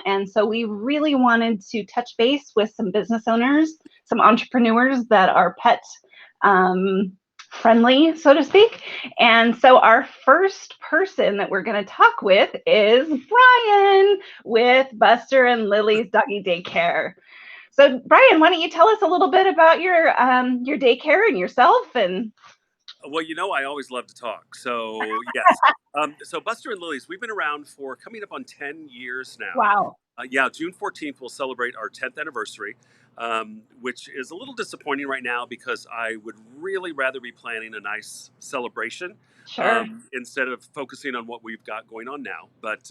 And so we really wanted to touch base with some business owners, some entrepreneurs that are pet friendly, so to speak. And so our first person that we're going to talk with is Brian with Buster and Lily's Doggy Daycare. So Brian, why don't you tell us a little bit about your daycare and yourself? And Well, I always love to talk. So, yes. So, Buster and Lily's, we've been around for coming up on 10 years now. wow. Yeah, June 14th, we'll celebrate our 10th anniversary, which is a little disappointing right now because I would really rather be planning a nice celebration Sure. instead of focusing on what we've got going on now. But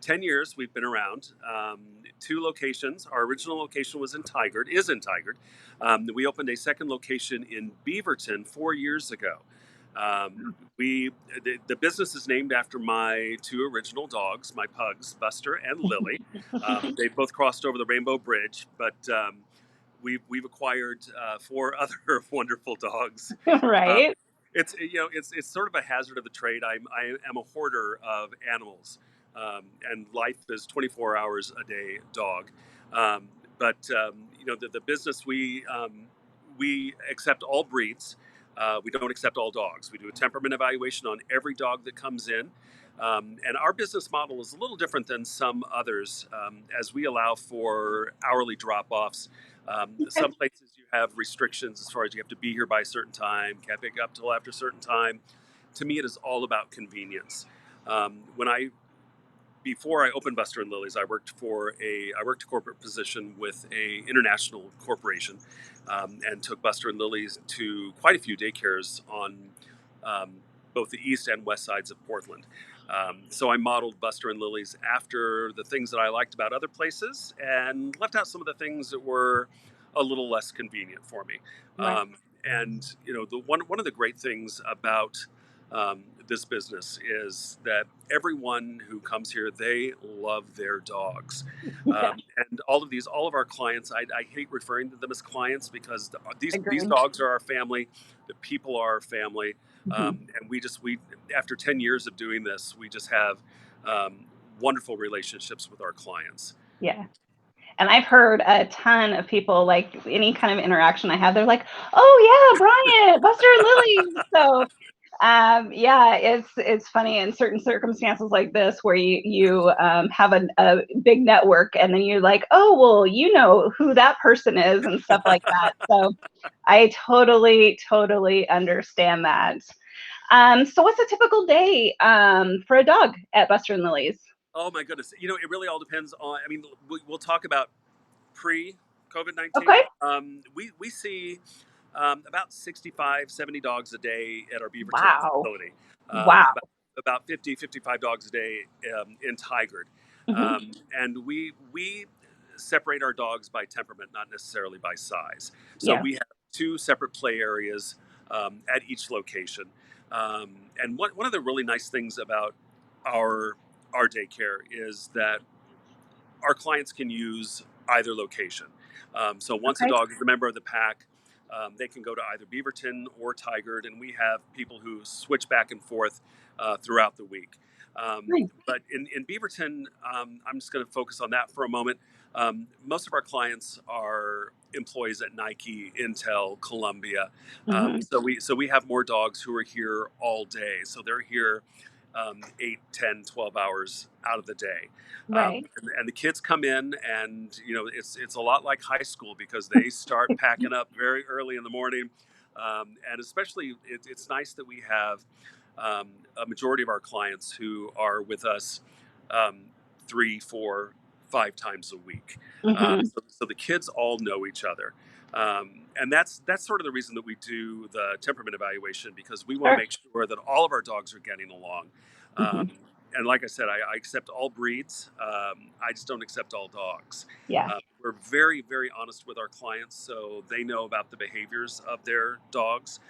10 years we've been around, two locations. Our original location is in Tigard. We opened a second location in Beaverton 4 years ago. The business is named after my two original dogs, my pugs, Buster and Lily. They both crossed over the Rainbow Bridge, but we've acquired four other wonderful dogs. Uh, Right. it's sort of a hazard of the trade. I am a hoarder of animals, and life is 24 hours a day dog. But the business we accept all breeds. We don't accept all dogs. We do a temperament evaluation on every dog that comes in. And our business model is a little different than some others, as we allow for hourly drop offs. Some places you have restrictions as far as you have to be here by a certain time, can't pick up till after a certain time. To me, it is all about convenience. When I Before I opened Buster and Lily's, I worked a corporate position with a international corporation, and took Buster and Lily's to quite a few daycares on um, both the east and west sides of Portland. So I modeled Buster and Lily's after the things that I liked about other places, and left out some of the things that were a little less convenient for me. Right. The one of the great things about this business is that everyone who comes here, they love their dogs. Yeah. And all of our clients, I hate referring to them as clients because these Agreed. dogs are our family. The people are our family. Mhm. And we after 10 years of doing this, we just have um, wonderful relationships with our clients. Yeah. And I've heard a ton of people, like any kind of interaction I have, they're like, "Oh yeah, Brian, Buster and Lily." So yeah, it's funny in certain circumstances like this where you have a big network, and then you're like, "Oh well, you know who that person is," and stuff like that. So I totally understand that. So what's a typical day for a dog at Buster and Lily's? Oh my goodness. It really all depends on, I mean, we'll talk about pre COVID 19. Okay. We see about 65, 70 dogs a day at our Beaverton Wow. facility, Wow. about 50, 55 dogs a day in Tigard. Hmm. And we separate our dogs by temperament, not necessarily by size. So Yeah. we have two separate play areas at each location. And one of the really nice things about our our daycare is that our clients can use either location. So once a Okay. dog is a member of the pack, they can go to either Beaverton or Tigard, and we have people who switch back and forth throughout the week. Nice. But in Beaverton, I'm just going to focus on that for a moment. Most of our clients are employees at Nike, Intel, Columbia. Hmm. So we have more dogs who are here all day. So they're here 8, 10, 12 hours out of the day. Right. And the kids come in, and it's a lot like high school because they start packing up very early in the morning. And especially it's nice that we have a majority of our clients who are with us um, 3, 4, 5 times a week. Hmm. So the kids all know each other. And that's sort of the reason that we do the temperament evaluation, because we want to Sure. make sure that all of our dogs are getting along. Hmm. Um, and like I said, I accept all breeds. I just don't accept all dogs. Yeah. We're very, very honest with our clients, so they know about the behaviors of their dogs.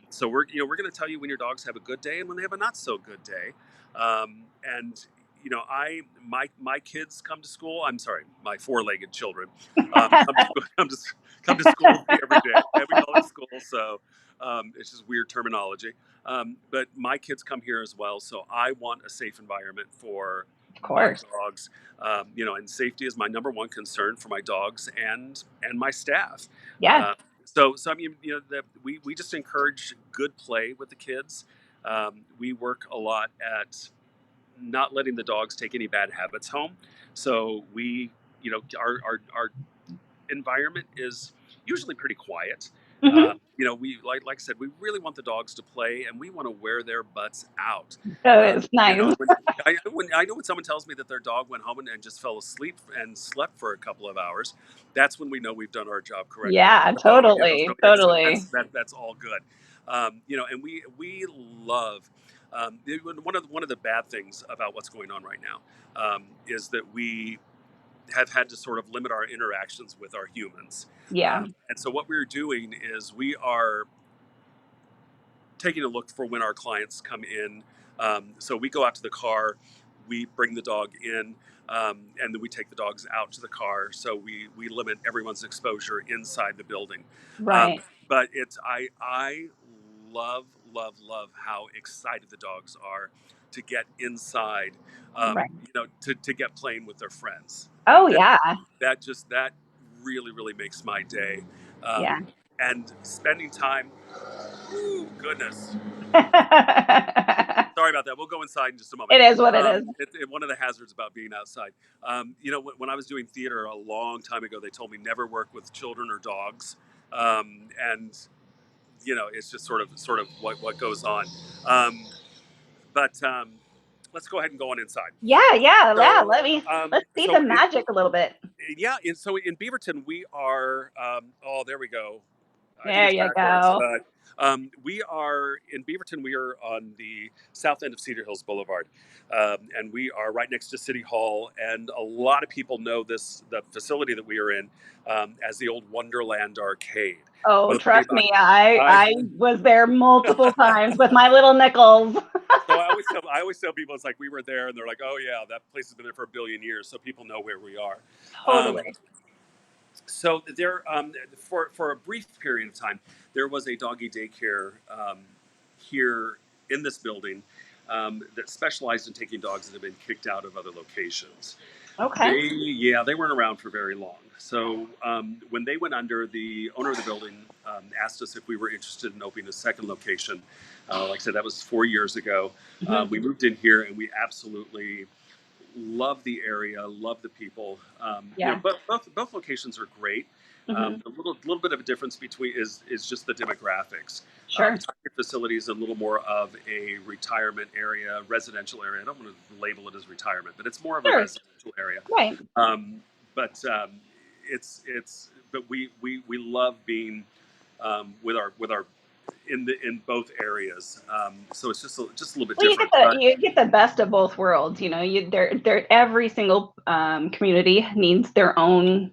So we're going to tell you when your dogs have a good day and when they have a not so good day. And my kids come to school. I'm sorry, my four-legged children come to school with me every day. And we call it school, so it's just weird terminology. But my kids come here as well, so I want a safe environment for Of my course. dogs. And safety is my number one concern for my dogs and my staff. Yeah. Uh, so I mean, that we just encourage good play with the kids. We work a lot at not letting the dogs take any bad habits home. So our environment is usually pretty quiet. Hmm. We like I said, we really want the dogs to play, and we want to wear their butts out. So Uh, it's nice. I know when someone tells me that their dog went home and just fell asleep and slept for a couple of hours, that's when we know we've done our job correctly. Yeah, So totally. Totally. that's all good. And we love. One of the bad things about what's going on right now is that we have had to sort of limit our interactions with our humans. Yeah. And so what we're doing is we are taking a look for when our clients come in. So we go out to the car, we bring the dog in, and then we take the dogs out to the car. So we limit everyone's exposure inside the building. Um, Right. but I love love how excited the dogs are to get inside, Right. to get playing with their friends. Oh That yeah. that really makes my day. Yeah. And spending time. Ooh, goodness. It Sorry about that. We'll go inside in just a moment. is what it is. One of the hazards about being outside. When I was doing theater a long time ago, they told me never work with children or dogs, and it's just sort of what goes on. Um, but let's go ahead and go on inside. Yeah, yeah, yeah. So, Let's see the so it, magic a little bit. yeah, and so in Beaverton we are. Oh, there we go. I think There it's you backwards, go. but we are in Beaverton. We are on the south end of Cedar Hills Boulevard, and we are right next to City Hall. And a lot of people know the facility that we are in as the old Wonderland Arcade. Oh, But believe trust me, I, I was there multiple times with my little nickels. so I always tell people it's like we were there, and they're like, oh yeah, that place has been there for a billion years, so people know where we are. Um, Totally. so there, for a brief period of time, there was a doggy daycare here in this building that specialized in taking dogs that have been kicked out of other locations. Okay. They weren't around for very long. So when they went under, the owner of the building asked us if we were interested in opening a second location. Like I said, that was 4 years ago. Hmm. We moved in here, and we absolutely love the area, love the people. Yeah. But both locations are great. Hmm. A little bit of a difference between is just the demographics. The Sure. Tiger facility is a little more of a retirement area, residential area. I don't want to label it as retirement, but it's more of a Sure. residential area. Right. But but we love being with our in both areas. So it's just a little bit Well, different. you get the best of both worlds. You know, every single community needs their own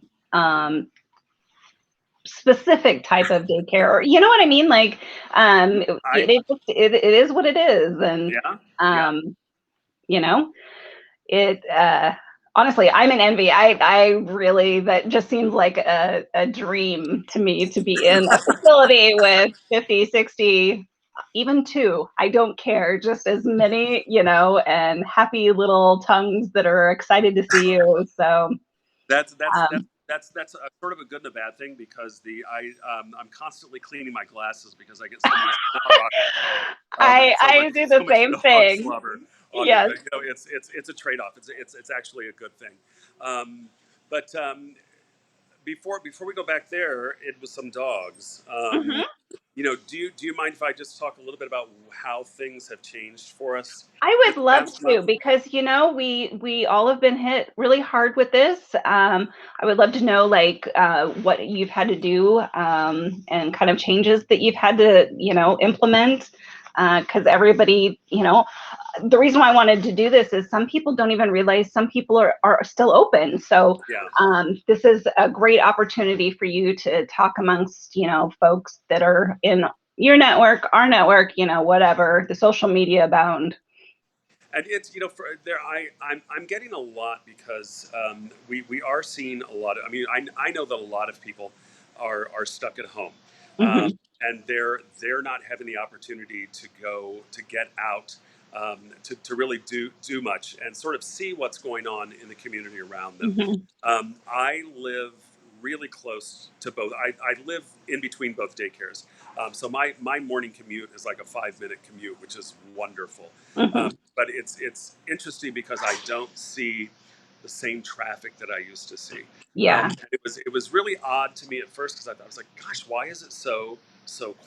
specific type of daycare, or you know what I mean. Like, I it is what it is, and Yeah, yeah. um, you know, it. Honestly, I'm in envy. I really, that just seems like a dream to me, to be in a facility with 50, 60, even two. I don't care, just as many, and happy little tongues that are excited to see you. So, That's that's that's um, that's a sort of a good and a bad thing because I'm constantly cleaning my glasses because I get so many snot rock, and I do the so much same dog thing. slobber on me. Yes. But it's a trade off. It's actually a good thing. Um, but before we go back there, it was some dogs. Mhm. Do you mind if I just talk a little bit about how things have changed for us I in would the love past to, month? because we all have been hit really hard with this. I would love to know, like, what you've had to do, and kind of changes that you've had to implement, because everybody, the reason why I wanted to do this is some people don't even realize some people are still open. So Yeah. this is a great opportunity for you to talk amongst folks that are in your network, our network, whatever, the social media bound. And it's for there I'm getting a lot because we are seeing a lot of, I know that a lot of people are stuck at home, um, Hmm. and they're not having the opportunity to go to get out to really do much and sort of see what's going on in the community around them. Hmm. I live really close to both. I live in between both daycares, so my morning commute is like a 5 minute commute, which is wonderful. Hmm. But it's interesting because I don't see the same traffic that I used to see. Yeah. It was really odd to me at first because I was like, gosh, why is it so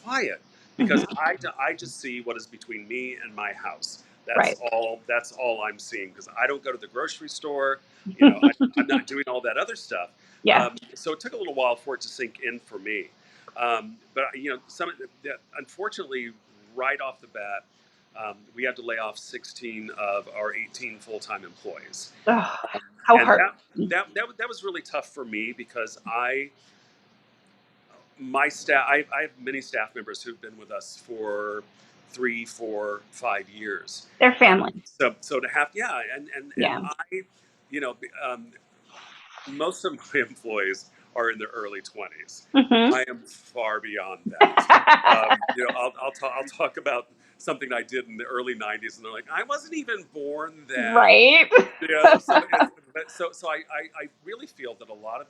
quiet? Because Hmm. I just see what is between me and my house. That's Right. all. That's all I'm seeing because I don't go to the grocery store. I'm not doing all that other stuff. Yeah. So it took a little while for it to sink in for me. But some unfortunately, right off the bat, we had to lay off 16 of our 18 full-time employees. Ugh, Um, how and hard. that was really tough for me because my staff I have many staff members who've been with us for 3, 4, 5 years. They're Um, family. so to have and Yeah. I you know um, most of my employees are in their early 20s. Hmm. I am far beyond that. I'll talk about something I did in the early 90s, and they're like, I wasn't even born then. Right. I really feel that a lot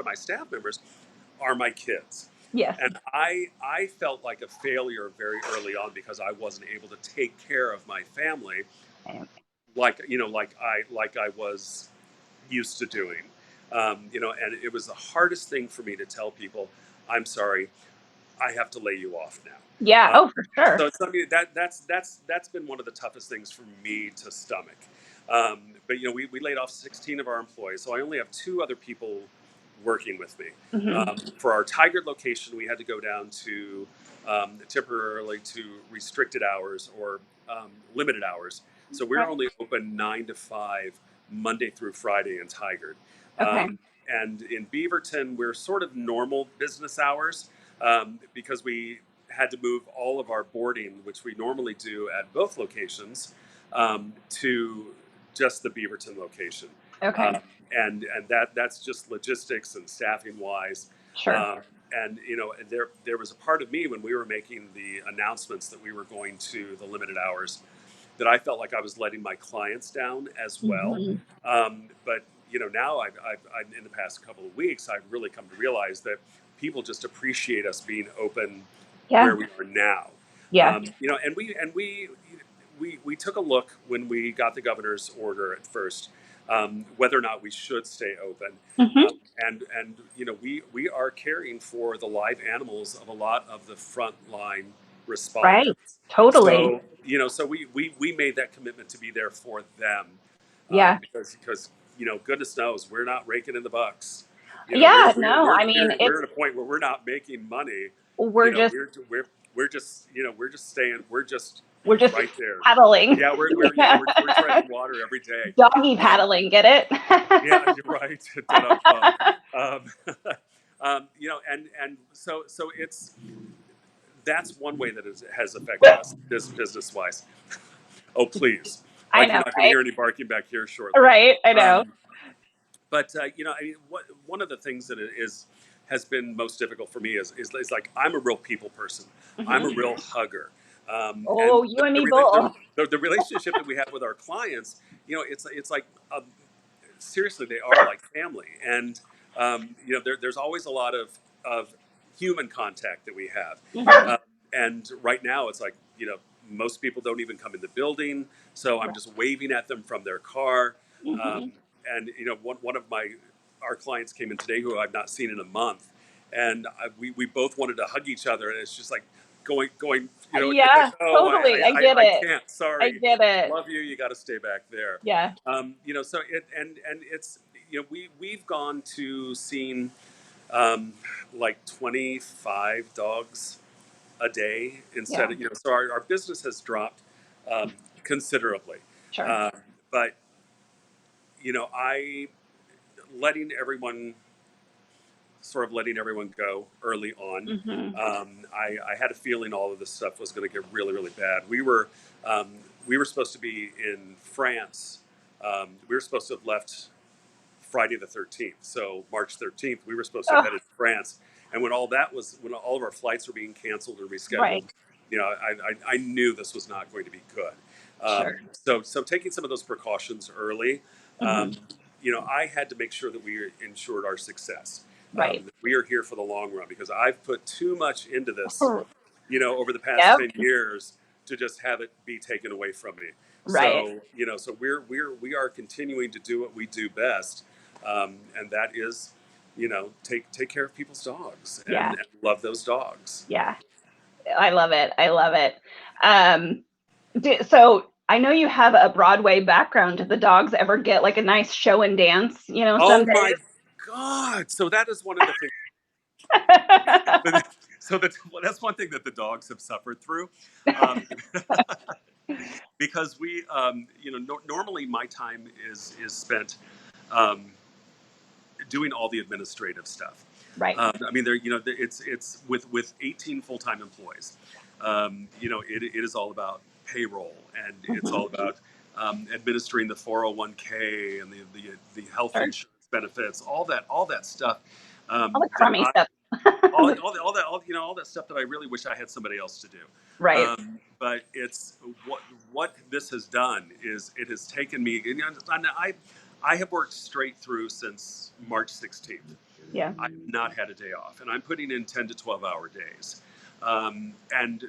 of my staff members are my kids. Yes. And I felt like a failure very early on because I wasn't able to take care of my family like I was used to doing. And it was the hardest thing for me to tell people, I'm sorry, I have to lay you off Yeah. now. Oh, for sure. So it's something that's been one of the toughest things for me to stomach. But we laid off 16 of our employees, so I only have 2 other people working with me. Hmm. For our Tigard location, we had to go down to temporarily to restricted hours or limited hours. So we're Right. only open 9 to 5 Monday through Friday in Tigard. Okay. And in Beaverton, we're sort of normal business hours because we had to move all of our boarding, which we normally do at both locations, to just the Beaverton location. Okay. Um, and that's just logistics and staffing wise. Sure. There was a part of me when we were making the announcements that we were going to the limited hours that I felt like I was letting my clients down as well. Hmm. But now I've in the past couple of weeks, I've really come to realize that people just appreciate us being open Yeah. where we are now. Yeah. We took a look when we got the governor's order at first, whether or not we should stay open. Hmm. We are caring for the live animals of a lot of the frontline Right. responders. Totally. So we made that commitment to be there for them, Yeah. because goodness knows we're not raking in the bucks. Yeah. No, I mean, We're at a point where we're not making money. we're You know, just we're just staying. We're just we're just right there. paddling. Yeah, we're treading water every day. Doggy Um, paddling, get it? yeah, you're right. Da-dum-bum. Um, and so it's that's one way that it has affected us business wise. Oh, please. I Like you're know, not going to right? hear any barking back here shortly. Right, I know. Um, but I mean, one of the things that has been most difficult for me is like I'm a real people person. I'm a Hmm. real hugger. And Oh, you and me both. the relationship that we have with our clients, it's like seriously, they are like family. And there's always a lot of human contact that we have. Hmm. And right now, it's like most people don't even come in the building, so I'm just waving at them from their car. Um, Hmm. and one of our clients came in today who I've not seen in a month, and we both wanted to hug each other, and it's just like going. It's like, Yeah, oh, totally. I get I it. can't. I Sorry, get it. love you. You got to stay back there. Yeah. So and it's we've gone to seeing like 25 dogs a day instead Yeah. of so our business has dropped considerably. Sure. Um, but I letting everyone letting everyone go early on. Hmm. I had a feeling all of this stuff was going to get really, really bad. We were supposed to be in France. We were supposed to have left Friday the 13th. So March 13th, we were supposed to have Oh, headed to France. And when when all of our flights were being canceled or rescheduled, right. I knew this was not going to be good. Sure. So taking some of those precautions early, Hmm. um, I had to make sure that we ensured our success. Right. That we are here for the long run because I've put too much into this, over the past Yep. 10 years to just have it be taken away from me. Right. So we are continuing to do what we do best, and that is, take care of people's dogs Yeah. and love those dogs. Yeah. I love it. I love it. Um, so I know you have a Broadway background. Do the dogs ever get like a nice show and dance, some Oh days? my God! So that is one of the things. But well, that's one thing that the dogs have suffered through, um, because normally my time is spent um, doing all the administrative stuff. Right. I mean, it's with 18 full time employees. It is all about payroll, and it's Hmm. all about administering the 401k and the health Sure. insurance benefits, all that stuff. All the That crummy stuff. all that stuff that I really wish I had somebody else to do. Right. But it's what this has done is it has taken me. And I have worked straight through since March 16th. Yeah. I have not had a day off, and I'm putting in 10 to 12-hour days. And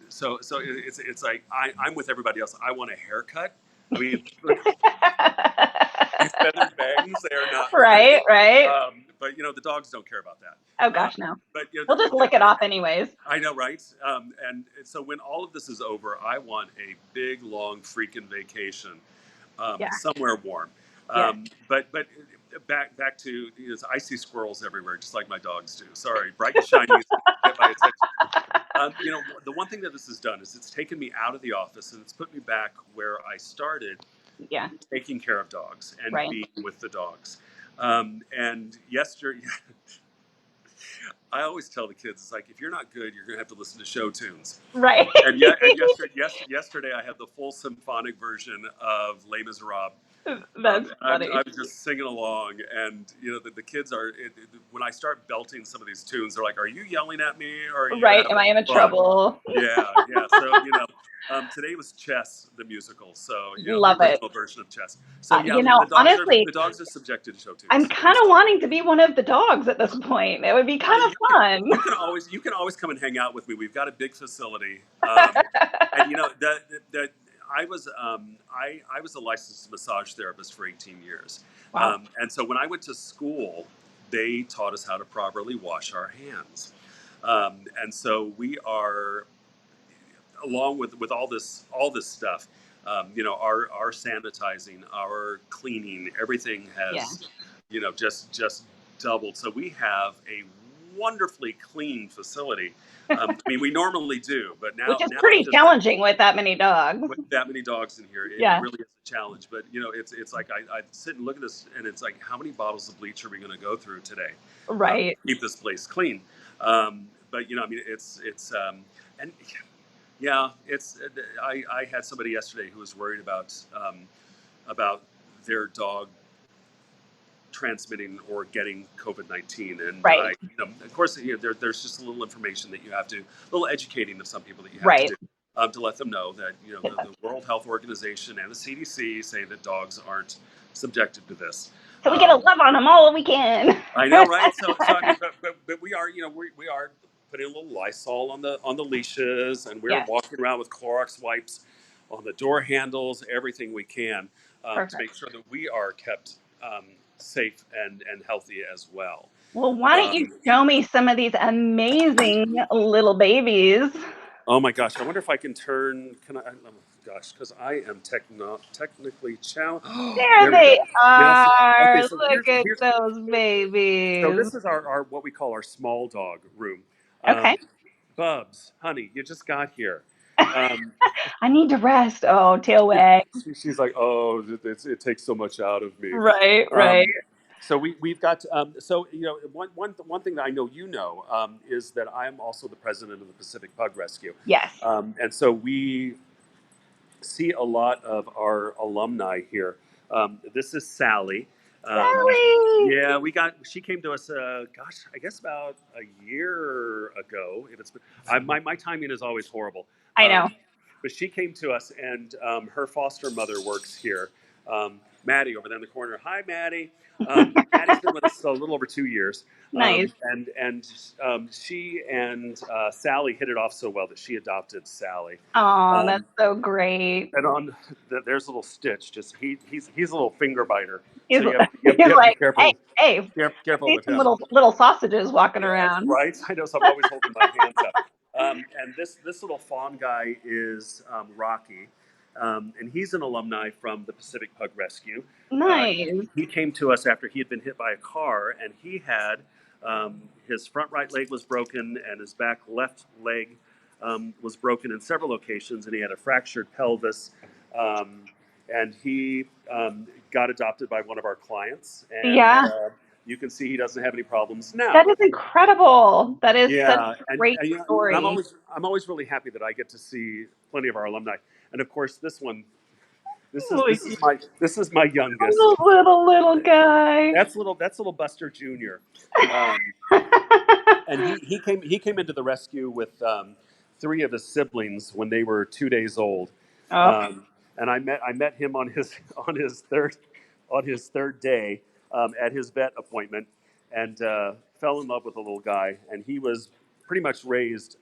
so it's like I'm with everybody else. I want a haircut. I mean, look, these feathered bangs, they are not Right. pretty. Right. But the dogs don't care about that. Oh gosh, no. But They'll just lick it off anyways. I know, right? And so when all of this is over, I want a big, long, freaking vacation, Yeah. somewhere warm. Yes. But back to I see squirrels everywhere, just like my dogs do. Sorry, bright and shiny is get my attention. The one thing that this has done is it's taken me out of the office and it's put me back where I started, Yeah. taking care of dogs and Right. being with the dogs. And yesterday, I always tell the kids, it's like, if you're not good, you're going to have to listen to show tunes. Right. Yesterday, I had the full symphonic version of Les Miserables. That's I funny. was just singing along, and the kids are. When I start belting some of these tunes, they're like, "Are you yelling at me, or are you Right. Am having I in fun?" trouble? Yeah, yeah. So today was Chess, the musical. So the Love it. original version of Chess. So yeah, Honestly, the dogs are subjected to show I'm tunes. kind of wanting to be one of the dogs at this point. It would be kind Honey, of fun. you can always come and hang out with me. We've got a big facility, and the I was a licensed massage therapist for 18 years, Wow. and so when I went to school, they taught us how to properly wash our hands, and so we are, along with all this stuff, our sanitizing, our cleaning, everything Yeah. has, just doubled. So we have a wonderfully clean facility. I mean, we normally do, but Which is now it's pretty just challenging with that many dogs. with that many dogs in here. It Yeah. really is a challenge. But it's like I sit and look at this, and it's like, how many bottles of bleach are we going to go through today Right. to keep this place clean? But I mean, it's and yeah, it's. I had somebody yesterday who was worried about their dog transmitting or getting COVID-19, and Right. of course, there's just a little information that you have to, a little educating of some people that you have to Right. do, to let them know that the World Health Organization and the CDC say that dogs aren't subjected to this. So we get to Um, love on them all we can. I know, right? So I mean, but we are, we are putting a little Lysol on the leashes, and we're Yes. walking around with Clorox wipes on the door handles, everything we can, to Perfect. make sure that we are kept safe and healthy as well. Well, why don't you Um, show me some of these amazing little babies? oh my gosh, I wonder if I can turn. Can I? Oh gosh, because I am technically challenged. There There we they go. Yes. are. Okay. So Look at here's those so babies. this is our what we call our small dog room. Okay. Um, Bubs, honey, you just got here. Um, I need to rest. Oh, tail wag. she's like, oh, it takes so much out of me. Right, right. Um, so we've got so one thing that I know is that I am also the president of the Pacific Pug Rescue, Yes. and so we see a lot of our alumni here. This is Sally. Sally. Yeah, she came to us. Gosh, I guess about a year ago. If it's my timing is always horrible. I Um, know. but she came to us, and her foster mother works here. Maddie over there in the corner. Hi, Maddie. Maddie's been with us a little over 2 years, Nice. and she and Sally hit it off so well that she adopted Sally. Oh, that's Um, so great. and on there's a little Stitch. Just he's a little finger biter, He's, so he's you have to be like, hey, careful hey, careful see with some him. little sausages walking Yes, around. right. I know, so I'm always holding my hands up. And this little fawn guy is Rocky, and he's an alumni from the Pacific Pug Rescue. Nice. He came to us after he had been hit by a car, and he had his front right leg was broken, and his back left leg was broken in several locations, and he had a fractured pelvis. Um, and he got adopted by one of our clients, and Yeah, you can see he doesn't have any problems now. that is incredible. That is such Yeah, a great you know, and story. I'm always really happy that I get to see plenty of our alumni, and of course this one, Oh, this is my youngest. little guy. That's little Buster Jr. Um, and he came into the rescue with three of his siblings when they were 2 days old, Oh, um, and I met him on his on his third day at his vet appointment, and fell in love with the little guy, and he was pretty much raised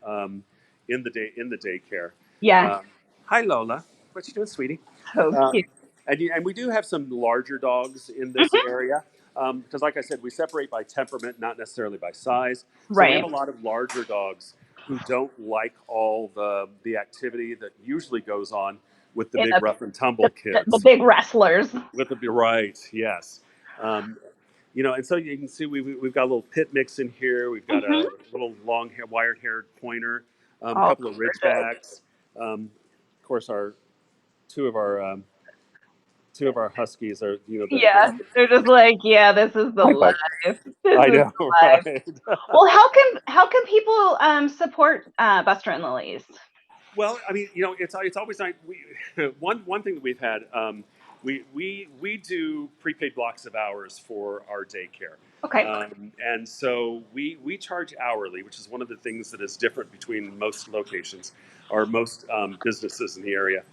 in the daycare. yeah, Um, Hi Lola, what you doing, sweetie? so Um, cute. and we do have some larger dogs in this Mhm. area because, like I said, we separate by temperament, not necessarily by size. So we have Right. a lot of larger dogs who don't like all the activity that usually goes on with the In big rough and tumble the kids. big wrestlers. With the right, yes. Um, you know, and so you can see we've got a little pit mix in here. We've got Hmm. a little long hair, wired haired pointer, a Oh, couple of gorgeous. ridgebacks. Of course, our two of our two of our huskies are, you know, Yeah, they're just like, yeah, this is the hi bud. life. This I is know, the life. right? Well, how can people support Buster and Lily's? Well, I mean, you know, it's always like one thing that we've had. We do prepaid blocks of hours for our daycare, Okay. and so we charge hourly, which is one of the things that is different between most locations or most businesses in the area.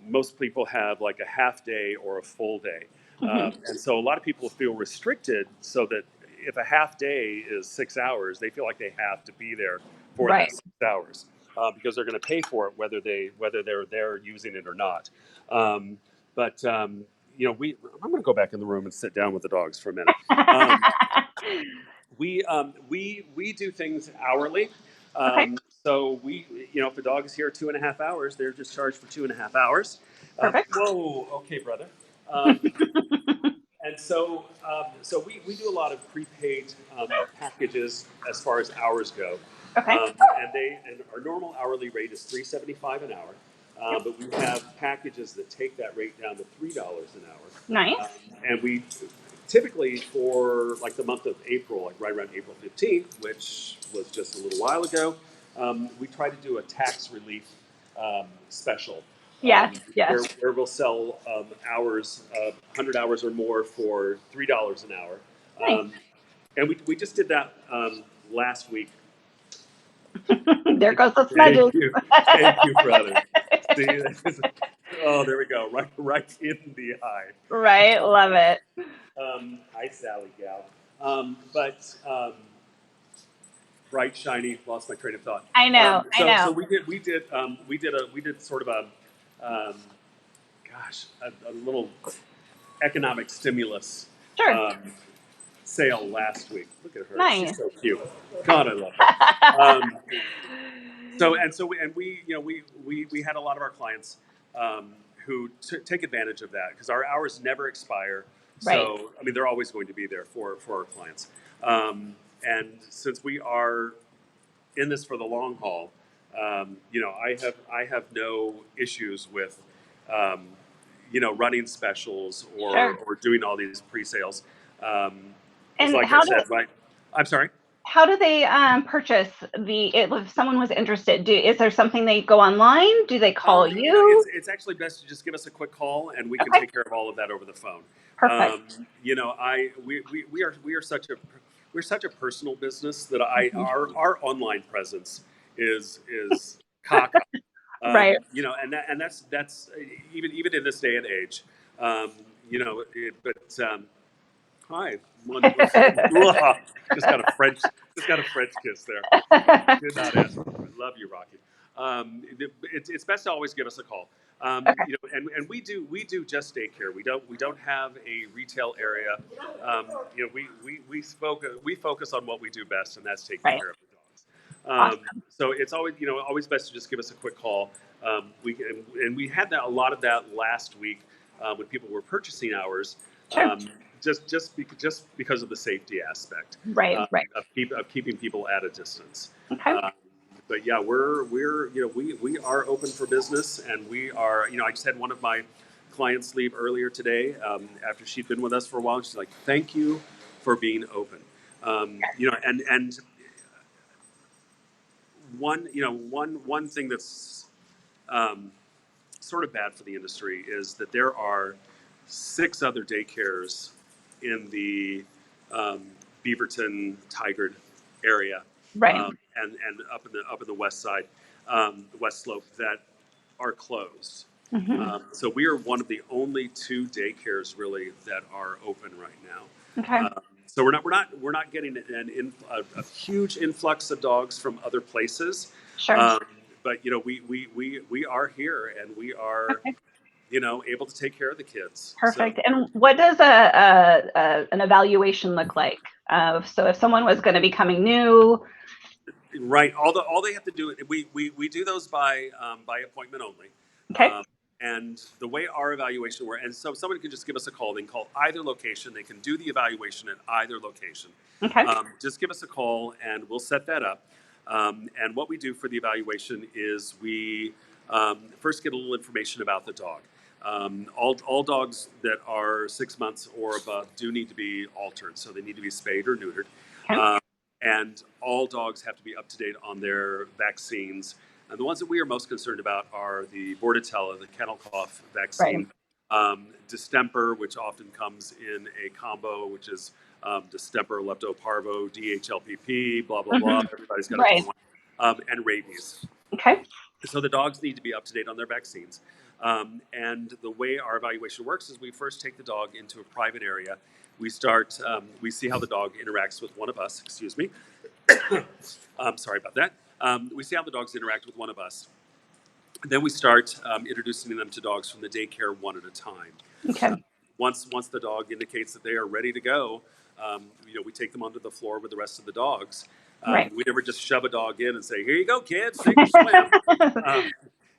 Most people have like a half day or a full day, Hmm. and so a lot of people feel restricted, so that if a half day is 6 hours, they feel like they have to be there for Right. that 6 hours because they're going to pay for it whether they're there using it or not. Um, but you know, I'm going to go back in the room and sit down with the dogs for a minute. Um, we do things hourly. Okay. So you know, if a dog is here 2.5 hours, they're just charged for 2.5 hours. Perfect. Whoa, okay, brother. Um, and so, so we do a lot of prepaid packages as far as hours go, Okay. and our normal hourly rate is $3.75 an hour, Yep. but we have packages that take that rate down to $3 an hour, Nice. and we typically for like the month of April, like right around April 15th, which was just a little while ago, we try to do a tax relief special Yes. Yes. where we'll sell hours, 100 hours or more for $3 an hour. Nice. And we just did that last week. There goes the smudges. Thank you. Thank you, brother. See, oh, there we go. Right in the eye. Right. Love it. Hi, Sally gal. But bright, shiny. Lost my train of thought. I know. I So know. we did sort of a gosh a little economic stimulus Sure. um, sale last week. Look at her; she's Nice. so cute. God, I love her. And we you know we had a lot of our clients who take advantage of that because our hours never expire. Right. So I mean, they're always going to be there for our clients. And since we are in this for the long haul, you know, I have no issues with you know, running specials Sure. or doing all these pre-sales. Because And like I said, right? I'm sorry. how do they purchase if someone was interested? Is there something they go online? Do they call You know, you? it's actually best to just give us a quick call, and we can Okay. take care of all of that over the phone. Perfect. You know, we are such a we're such a personal business that Mhm. our online presence is cock. Right. That's even in this day and age, um, but hi, just got a French kiss there. Did not ask for. I love you, Rocky. It's best to always give us a call. Okay. And we do just daycare. We don't have a retail area. We focus on what we do best, and that's taking Right. care of the dogs. Awesome. So it's always best to just give us a quick call. We had a lot of that last week when people were purchasing ours. Sure. Just because of the safety aspect Right. Right. of keeping people at a distance. Okay. Um, but yeah, we are open for business, and we are. I just had one of my clients leave earlier today after she'd been with us for a while. She's like, "Thank you for being open." And one thing that's um, sort of bad for the industry is that there are 6 other daycares in the um, Beaverton Tigard area, Right. and up in the west side, the west slope, that are closed. Hmm. So we are one of the only 2 daycares really that are open right Okay. now. So we're not getting a huge influx of dogs from other places, Sure. um, but we are here, and we are Okay. able to take care of the kids. So Perfect. And what does an evaluation look like? So if someone was going to be coming new, right, all they have to do, we do those by appointment only. okay. Um, and the way our evaluation works, and so someone can just give us a call. They can call either location. They can do the evaluation at either location. Okay. Just give us a call, and we'll set that up. And what we do for the evaluation is we first get a little information about the dog. All dogs that are 6 months or above do need to be altered, so they need to be spayed or neutered. Okay. Um, and all dogs have to be up to date on their vaccines. And the ones that we are most concerned about are the Bordetella, the kennel cough Right. vaccine, distemper, which often comes in a combo, which is distemper, leptoparvo, DHLPP, blah blah blah. Hmm. Everybody's got a Right. different one, and rabies. Okay. So the dogs need to be up to date on their vaccines. And the way our evaluation works is we first take the dog into a private area. We see how the dog interacts with one of us. Excuse me. Sorry about that. We see how the dogs interact with one of us. Then we start introducing them to dogs from the daycare one at a time. Okay. Once the dog indicates that they are ready to go, we take them onto the floor with the rest of the dogs. Right. We never just shove a dog in and say, "Here you go, kids, take a swim." Um,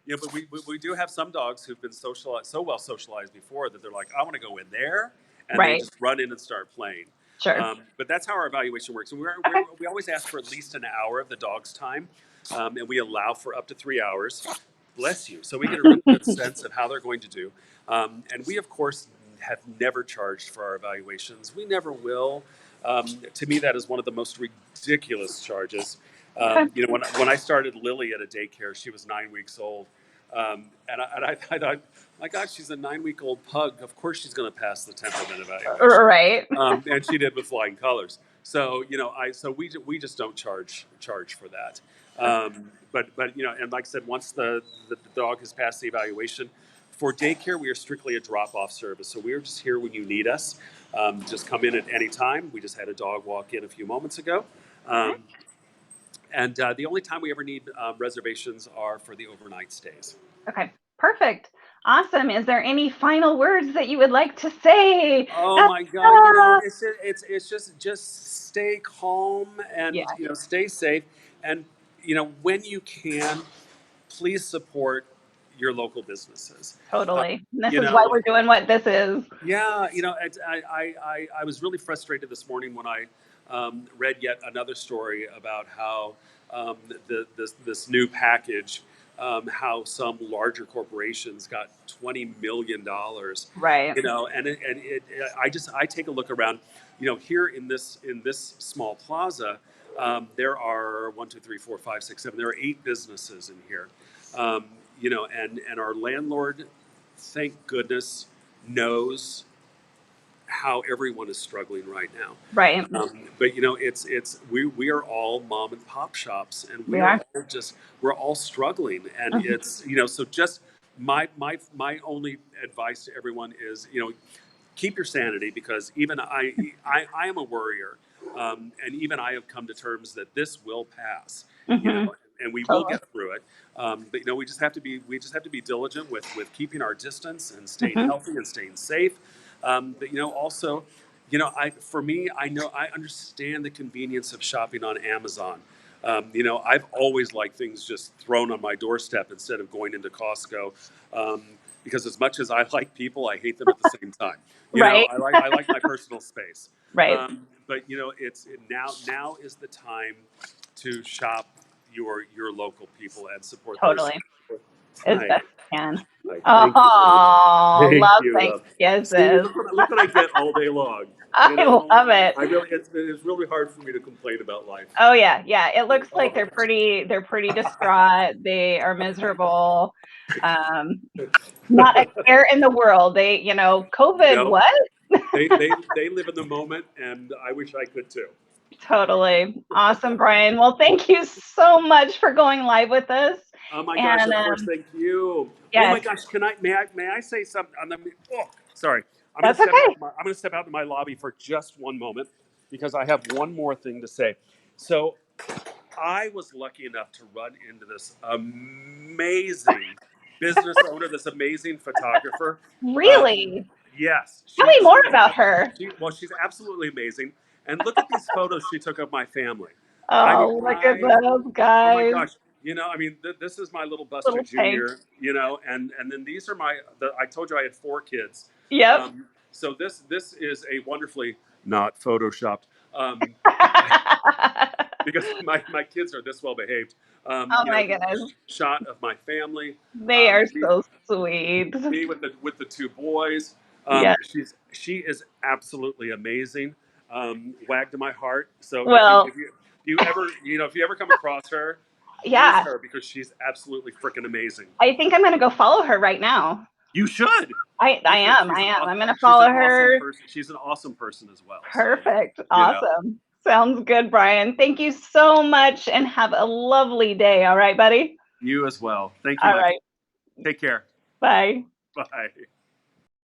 but we do have some dogs who've been socialized so well socialized before that they're like, "I want to go in there," and they Right. just run in and start playing. Sure. But that's how our evaluation works. And Okay. we always ask for at least an hour of the dog's time, and we allow for up to 3 hours. Bless you. So we get a really good sense of how they're going to do. And we, of course, have never charged for our evaluations. We never will. To me, that is one of the most ridiculous charges. Okay. When I started Lilly at a daycare, she was 9 weeks old. And I thought, my God, she's a 9-week-old pug. Of course she's going to pass the temperament evaluation. Right. And she did with flying colors. So we just don't charge for that. But and like I said, once the dog has passed the evaluation, for daycare we are strictly a drop-off service. So we are just here when you need us. Just come in at any time. We just had a dog walk in a few moments ago. Okay. And the only time we ever need reservations are for the overnight stays. Okay. Perfect. Awesome. Is there any final words that you would like to say? Oh my God! Ah, It's just stay calm, yeah, and stay safe, and when you can, please support your local businesses. Uh, totally. And this you is why know, we're doing what this is. yeah, I was really frustrated this morning when I read yet another story about how this new package, how some larger corporations got $20 million. Right. I take a look around, here in this small plaza. There are one, two, three, four, five, six, seven. There are 8 businesses in here, and our landlord, thank goodness, knows how everyone is struggling right now. Right. But you know, we are all mom and pop shops, and We are. we're all struggling, and Mhm. it's you know, so just my only advice to everyone is, you know, keep your sanity, because even I am a worrier, and even I have come to terms that this will pass, you know, Mhm. and we will Totally. get through it. But you know, we just have to be diligent with keeping our distance and staying Mhm. healthy and staying safe. But you know, also, you know, for me, I know I understand the convenience of shopping on Amazon. You know, I've always liked things just thrown on my doorstep instead of going into Costco. Um, because as much as I like people, I hate them at the same time. You know, Right. I like my personal space. Right. But you know, now is the time to shop your local people and support those. Totally. As Hi, best you can. hi. Thank you, baby. Oh, Thank love you, thank love. See, kisses. look what I get all day long. You I know, love it. I really it's really hard for me to complain about life. Oh yeah, yeah. It looks like Oh. they're pretty distraught. They are miserable. Um, not a care in the world. They, COVID, No, what? they live in the moment, and I wish I could too. Totally. Awesome, Brian. Well, thank you so much for going live with us. Oh my gosh! And Of course, thank you. Oh my yes, gosh! Can I? May I say something? Oh, sorry. that's okay. I'm going to step out in my lobby for just one moment because I have one more thing to say. So I was lucky enough to run into this amazing business owner, this amazing photographer. Um, Really? yes, Tell me she more is. about her. She's absolutely amazing. And look at these photos she took of my family. I mean, Oh, look at those oh my guys. gosh. You know, I mean, this is my little Buster Little tank. Junior. You know, and then these are I told you I had 4 kids. Yep. So this is a wonderfully not photoshopped. Um, because my kids are this well behaved. Oh You know, my goodness. shot of my family, They are me, so sweet. me with the 2 boys. Yeah. She is absolutely amazing. Wag to my heart. So Well, if you ever if you ever come across her, use yeah. her because she's absolutely freaking amazing. I think I'm gonna go follow her right now. You should. I You I should. am. I am. I'm gonna She's follow an awesome her. person. She's an awesome person as well. So Perfect. you know, Awesome. Sounds good, Brian. Thank you so much and have a lovely day. All right, buddy? you as well. Thank you, All my. right. Take care. Bye. Bye.